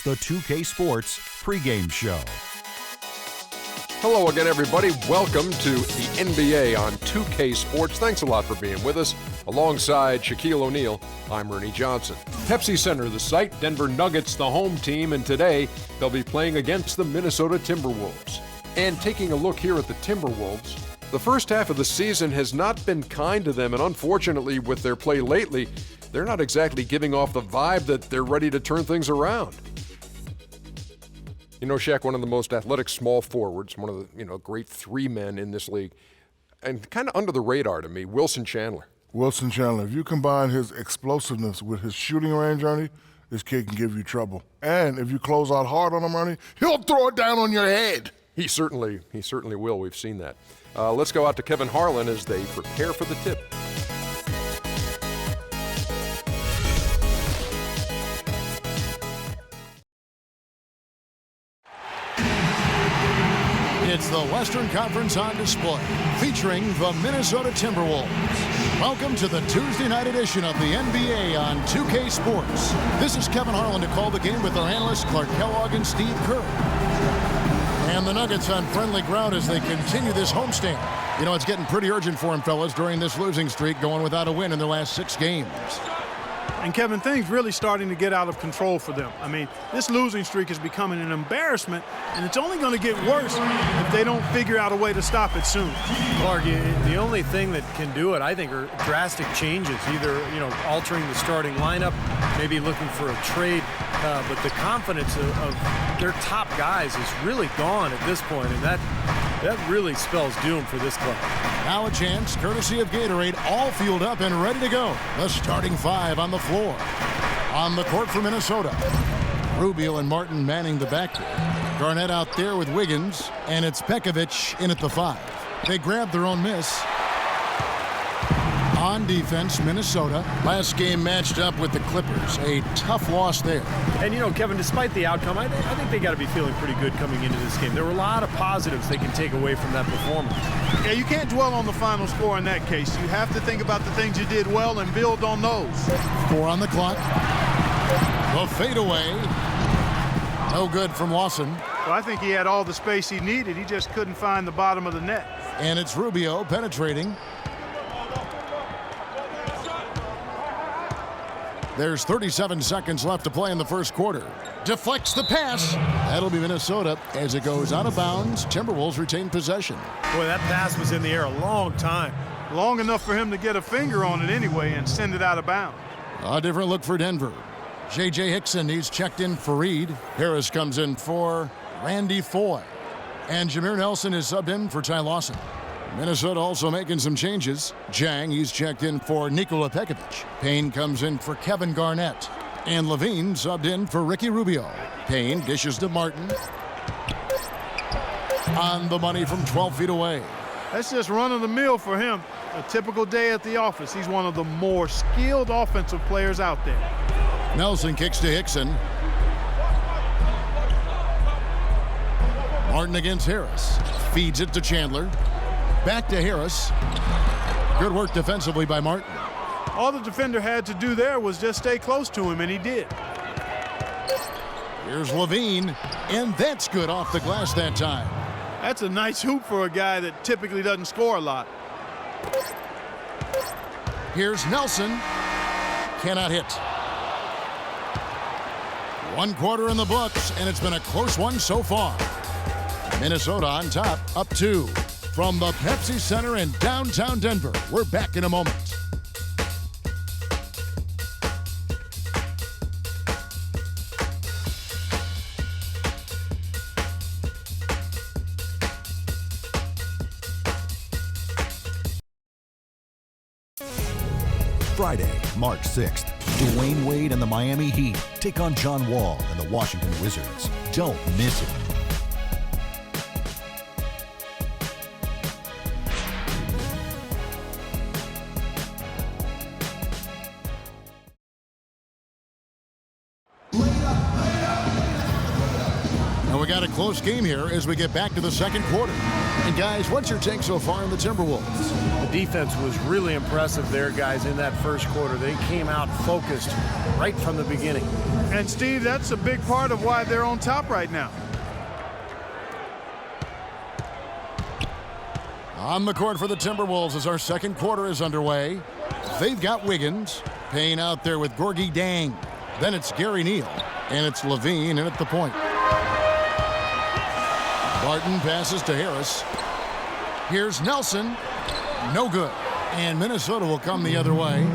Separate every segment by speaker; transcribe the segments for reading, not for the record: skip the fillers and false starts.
Speaker 1: It's the 2K Sports pregame show.
Speaker 2: Hello again, everybody. Welcome to the NBA on 2K Sports. Thanks a lot for being with us. Alongside Shaquille O'Neal, I'm Ernie Johnson. Pepsi Center, the site, Denver Nuggets, the home team, and today they'll be playing against the Minnesota Timberwolves. And taking a look here at the Timberwolves, the first half of the season has not been kind to them, and unfortunately, with their play lately, they're not exactly giving off the vibe that they're ready to turn things around. You know, Shaq, one of the most athletic small forwards, one of the, great three men in this league, and kind of under the radar to me, Wilson Chandler.
Speaker 3: Wilson Chandler, if you combine his explosiveness with his shooting range, Ernie, this kid can give you trouble. And if you close out hard on him, Ernie, he'll throw it down on your head.
Speaker 2: He certainly will. We've seen that. Let's go out to Kevin Harlan as they prepare for the tip.
Speaker 4: It's the Western Conference on display, featuring the Minnesota Timberwolves. Welcome to the Tuesday night edition of the NBA on 2K Sports. This is Kevin Harlan to call the game with our analysts Clark Kellogg and Steve Kerr. And the Nuggets on friendly ground as they continue this homestand. You know, it's getting pretty urgent for them, fellas, during this losing streak, going without a win in their last 6 games.
Speaker 5: And Kevin, things really starting to get out of control for them. I mean, this losing streak is becoming an embarrassment, and it's only going to get worse if they don't figure out a way to stop it soon.
Speaker 6: Clark, the only thing that can do it, I think, are drastic changes. Either, altering the starting lineup, maybe looking for a trade, but the confidence of their top guys is really gone at this point, and that really spells doom for this club.
Speaker 4: Now a chance, courtesy of Gatorade, all fueled up and ready to go. The starting 5 on the floor. On the court for Minnesota, Rubio and Martin manning the backcourt. Garnett out there with Wiggins, and it's Pekovic in at the 5. They grab their own miss. On defense, Minnesota. Last game matched up with the Clippers. A tough loss there.
Speaker 6: And, Kevin, despite the outcome, I think they got to be feeling pretty good coming into this game. There were a lot of positives they can take away from that performance.
Speaker 5: Yeah, you can't dwell on the final score in that case. You have to think about the things you did well and build on those.
Speaker 4: 4 on the clock. The fadeaway. No good from Lawson.
Speaker 5: Well, I think he had all the space he needed. He just couldn't find the bottom of the net.
Speaker 4: And it's Rubio penetrating. There's 37 seconds left to play in the first quarter. Deflects the pass. That'll be Minnesota as it goes out of bounds. Timberwolves retain possession.
Speaker 6: Boy, that pass was in the air a long time.
Speaker 5: Long enough for him to get a finger on it anyway and send it out of bounds.
Speaker 4: A different look for Denver. J.J. Hickson, he's checked in for Reed. Harris comes in for Randy Foy. And Jameer Nelson is subbed in for Ty Lawson. Minnesota also making some changes. Jang, he's checked in for Nikola Pekovic. Payne comes in for Kevin Garnett. And Levine subbed in for Ricky Rubio. Payne dishes to Martin. On the money from 12 feet away.
Speaker 5: That's just run of the mill for him. A typical day at the office. He's one of the more skilled offensive players out there.
Speaker 4: Nelson kicks to Hickson. Martin against Harris. Feeds it to Chandler. Back to Harris. Good work defensively by Martin.
Speaker 5: All the defender had to do there was just stay close to him, and he did.
Speaker 4: Here's Levine, and that's good off the glass that time.
Speaker 5: That's a nice hoop for a guy that typically doesn't score a lot.
Speaker 4: Here's Nelson. Cannot hit. 1 quarter in the books, and it's been a close one so far. Minnesota on top, up 2. From the Pepsi Center in downtown Denver, we're back in a moment.
Speaker 1: Friday, March 6th, Dwayne Wade and the Miami Heat take on John Wall and the Washington Wizards. Don't miss it.
Speaker 4: And we got a close game here as we get back to the second quarter. And guys, what's your take so far on the Timberwolves?
Speaker 6: The defense was really impressive there, guys, in that first quarter. They came out focused right from the beginning.
Speaker 5: And Steve, that's a big part of why they're on top right now.
Speaker 4: On the court for the Timberwolves as our second quarter is underway. They've got Wiggins. Payne out there with Gorgie Dang. Then it's Gary Neal. And it's Levine in at the point. Barton passes to Harris. Here's Nelson. No good. And Minnesota will come the other way.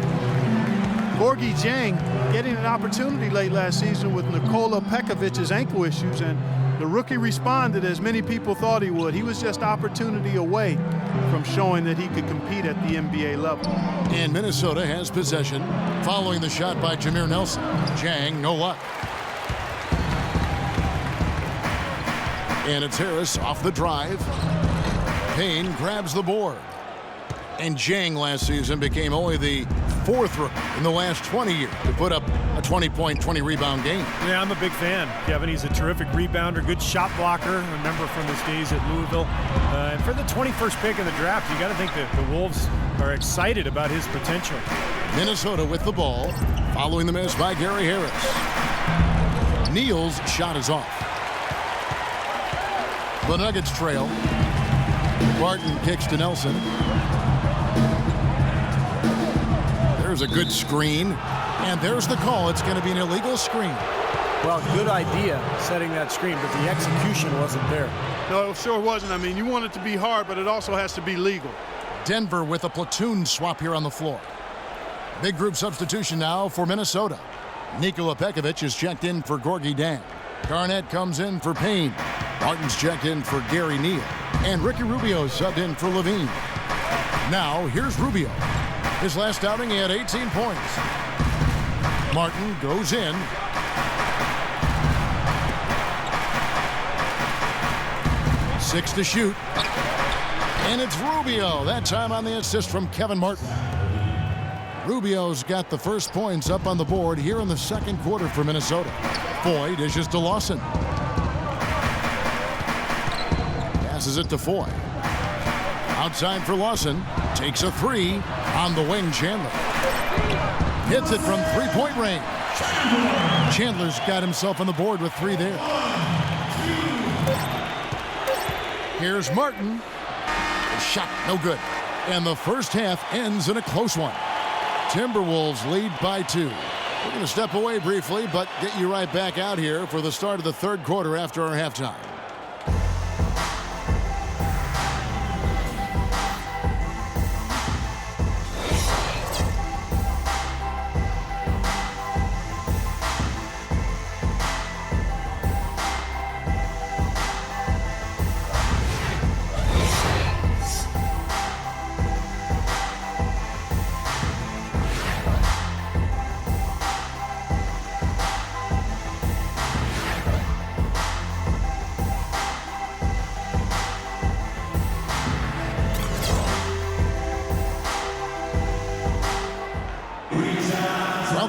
Speaker 5: Gorgie Dang getting an opportunity late last season with Nikola Pekovic's ankle issues, and the rookie responded as many people thought he would. He was just opportunity away from showing that he could compete at the NBA level.
Speaker 4: And Minnesota has possession following the shot by Jameer Nelson. Jang, no luck. And it's Harris off the drive. Payne grabs the board. And Jang last season became only the fourth rookie in the last 20 years to put up a 20-point, 20-rebound game.
Speaker 6: Yeah, I'm a big fan, Kevin. He's a terrific rebounder, good shot blocker. Remember from his days at Louisville. And for the 21st pick in the draft, you got to think that the Wolves are excited about his potential.
Speaker 4: Minnesota with the ball, following the miss by Gary Harris. Neal's shot is off. The Nuggets trail. Barton kicks to Nelson. There's a good screen, and there's the call. It's going to be an illegal screen.
Speaker 6: Well, good idea setting that screen, but the execution wasn't there.
Speaker 5: No, it sure wasn't. I mean, you want it to be hard, but it also has to be legal.
Speaker 4: Denver with a platoon swap here on the floor. Big group substitution now for Minnesota. Nikola Pekovic is checked in for Gorgie Dang. Garnett comes in for Payne. Martin's checked in for Gary Neal. And Ricky Rubio subbed in for Levine. Now, here's Rubio. His last outing, he had 18 points. Martin goes in. Six to shoot. And it's Rubio. That time on the assist from Kevin Martin. Rubio's got the first points up on the board here in the second quarter for Minnesota. Foy dishes to Lawson. Passes it to Foy. Outside for Lawson. Takes a three on the wing. Chandler hits it from three-point range. Chandler's got himself on the board with three there. Here's Martin. Shot no good. And the first half ends in a close one. Timberwolves lead by 2. We're going to step away briefly, but get you right back out here for the start of the third quarter after our halftime.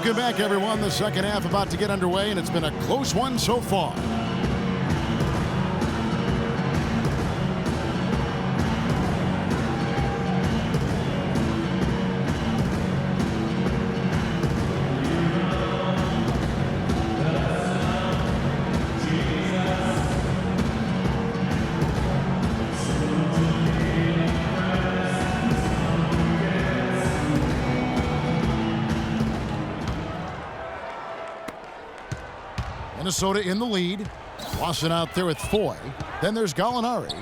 Speaker 4: Welcome back, everyone. The second half about to get underway, and it's been a close one so far. Minnesota in the lead. Lawson out there with Foy. Then there's Gallinari.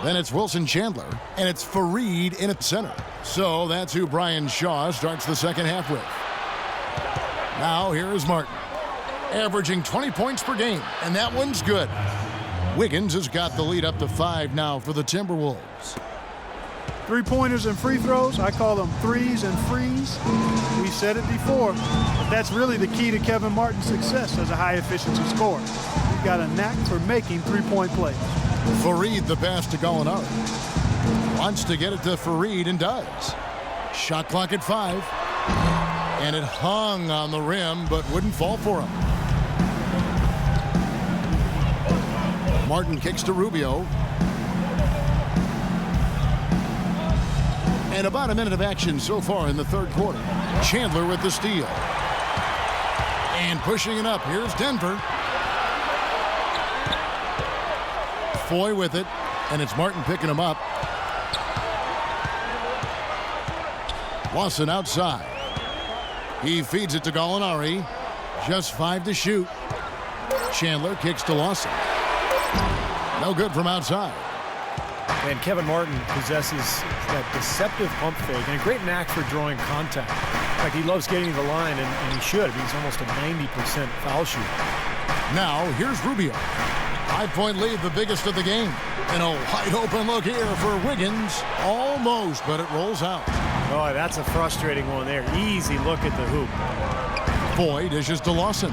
Speaker 4: Then it's Wilson Chandler. And it's Fareed in at center. So that's who Brian Shaw starts the second half with. Now here is Martin. Averaging 20 points per game. And that one's good. Wiggins has got the lead up to 5 now for the Timberwolves.
Speaker 5: Three-pointers and free throws, I call them threes and frees. We said it before, but that's really the key to Kevin Martin's success as a high-efficiency scorer. He's got a knack for making three-point plays.
Speaker 4: Fareed the pass to Gallinari. Wants to get it to Fareed and does. Shot clock at 5. And it hung on the rim but wouldn't fall for him. Martin kicks to Rubio. And about a minute of action so far in the third quarter. Chandler with the steal. And pushing it up. Here's Denver. Foy with it. And it's Martin picking him up. Lawson outside. He feeds it to Gallinari. Just 5 to shoot. Chandler kicks to Lawson. No good from outside.
Speaker 6: And Kevin Martin possesses that deceptive pump fake and a great knack for drawing contact. In fact, he loves getting to the line, and he should. He's almost a 90% foul shooter.
Speaker 4: Now, here's Rubio. 5-point lead, the biggest of the game. And a wide open look here for Wiggins. Almost, but it rolls out.
Speaker 6: Oh, that's a frustrating one there. Easy look at the hoop.
Speaker 4: Foy dishes to Lawson.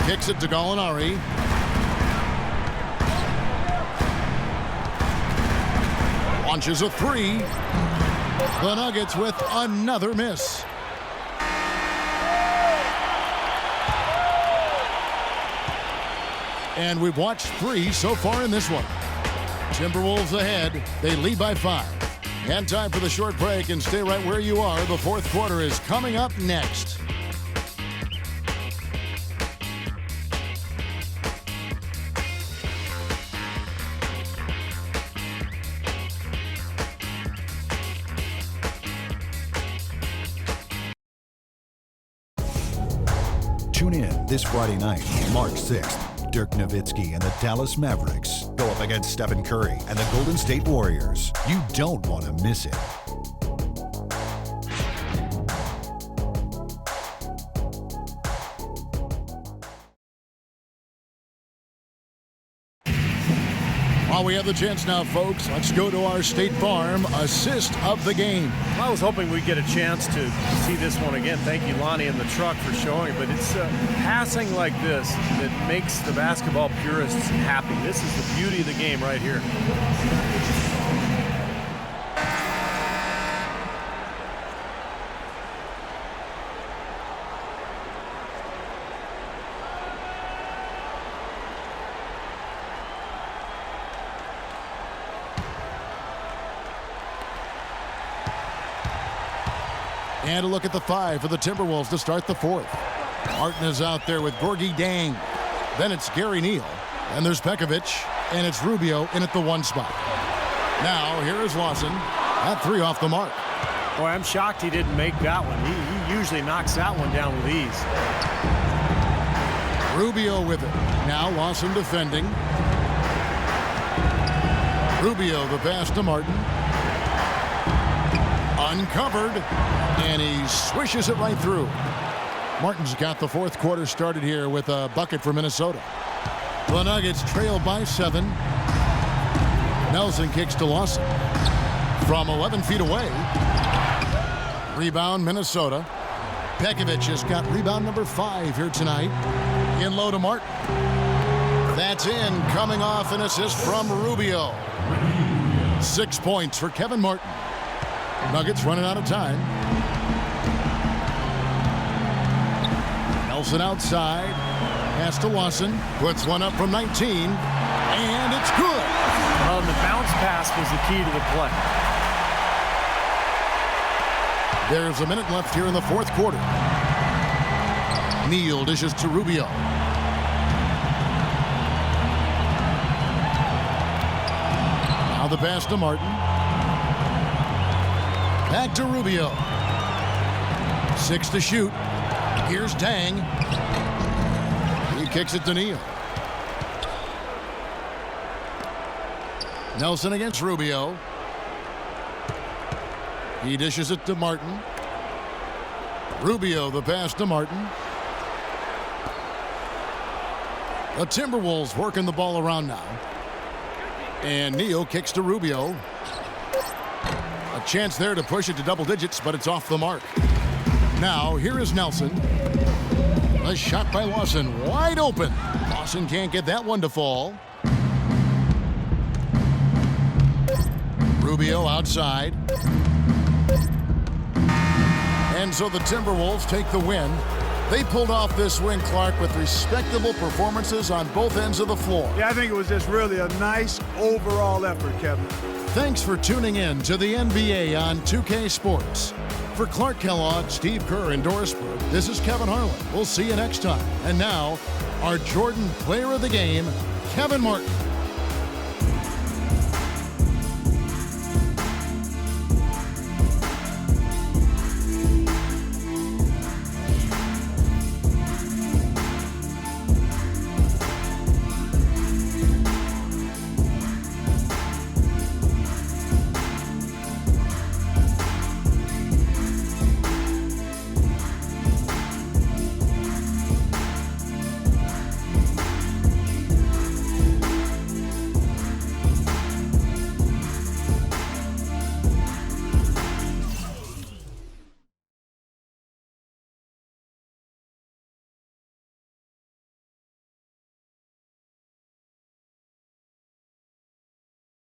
Speaker 4: Kicks it to Gallinari. Launches a three. The Nuggets with another miss. And we've watched 3 so far in this one. Timberwolves ahead. They lead by 5. And time for the short break, and stay right where you are. The fourth quarter is coming up next.
Speaker 1: Tune in this Friday night, March 6th. Dirk Nowitzki and the Dallas Mavericks go up against Stephen Curry and the Golden State Warriors. You don't want to miss it.
Speaker 4: While we have the chance now, folks, let's go to our State Farm assist of the game.
Speaker 6: I was hoping we'd get a chance to see this one again. Thank you, Lonnie and the truck, for showing it. But it's passing like this that makes the basketball purists happy. This is the beauty of the game right here.
Speaker 4: And a look at the 5 for the Timberwolves to start the fourth. Martin is out there with Gorgie Dang. Then it's Gary Neal. And there's Pekovic. And it's Rubio in at the 1 spot. Now, here is Lawson. That 3 off the mark.
Speaker 6: Boy, I'm shocked he didn't make that one. He usually knocks that one down with ease.
Speaker 4: Rubio with it. Now Lawson defending. Rubio the pass to Martin. Uncovered. And he swishes it right through. Martin's got the fourth quarter started here with a bucket for Minnesota. The Nuggets trail by 7. Nelson kicks to Lawson. From 11 feet away. Rebound Minnesota. Pekovic has got rebound number 5 here tonight. In low to Martin. That's in, coming off an assist from Rubio. 6 points for Kevin Martin. Nuggets running out of time. Nelson outside. Pass to Lawson. Puts one up from 19. And it's good.
Speaker 6: Well, the bounce pass was the key to the play.
Speaker 4: There's a minute left here in the fourth quarter. Neal dishes to Rubio. Now the pass to Martin. Back to Rubio. 6 to shoot. Here's Dang. He kicks it to Neal. Nelson against Rubio. He dishes it to Martin. Rubio the pass to Martin. The Timberwolves working the ball around now. And Neal kicks to Rubio. A chance there to push it to double digits, but it's off the mark. Now, here is Nelson. A shot by Lawson, wide open. Lawson can't get that one to fall. Rubio outside. And so the Timberwolves take the win. They pulled off this win, Clark, with respectable performances on both ends of the floor.
Speaker 5: Yeah, I think it was just really a nice overall effort, Kevin.
Speaker 4: Thanks for tuning in to the NBA on 2K Sports. For Clark Kellogg, Steve Kerr, and Doris Burke, this is Kevin Harlan. We'll see you next time. And now, our Jordan Player of the Game, Kevin Martin.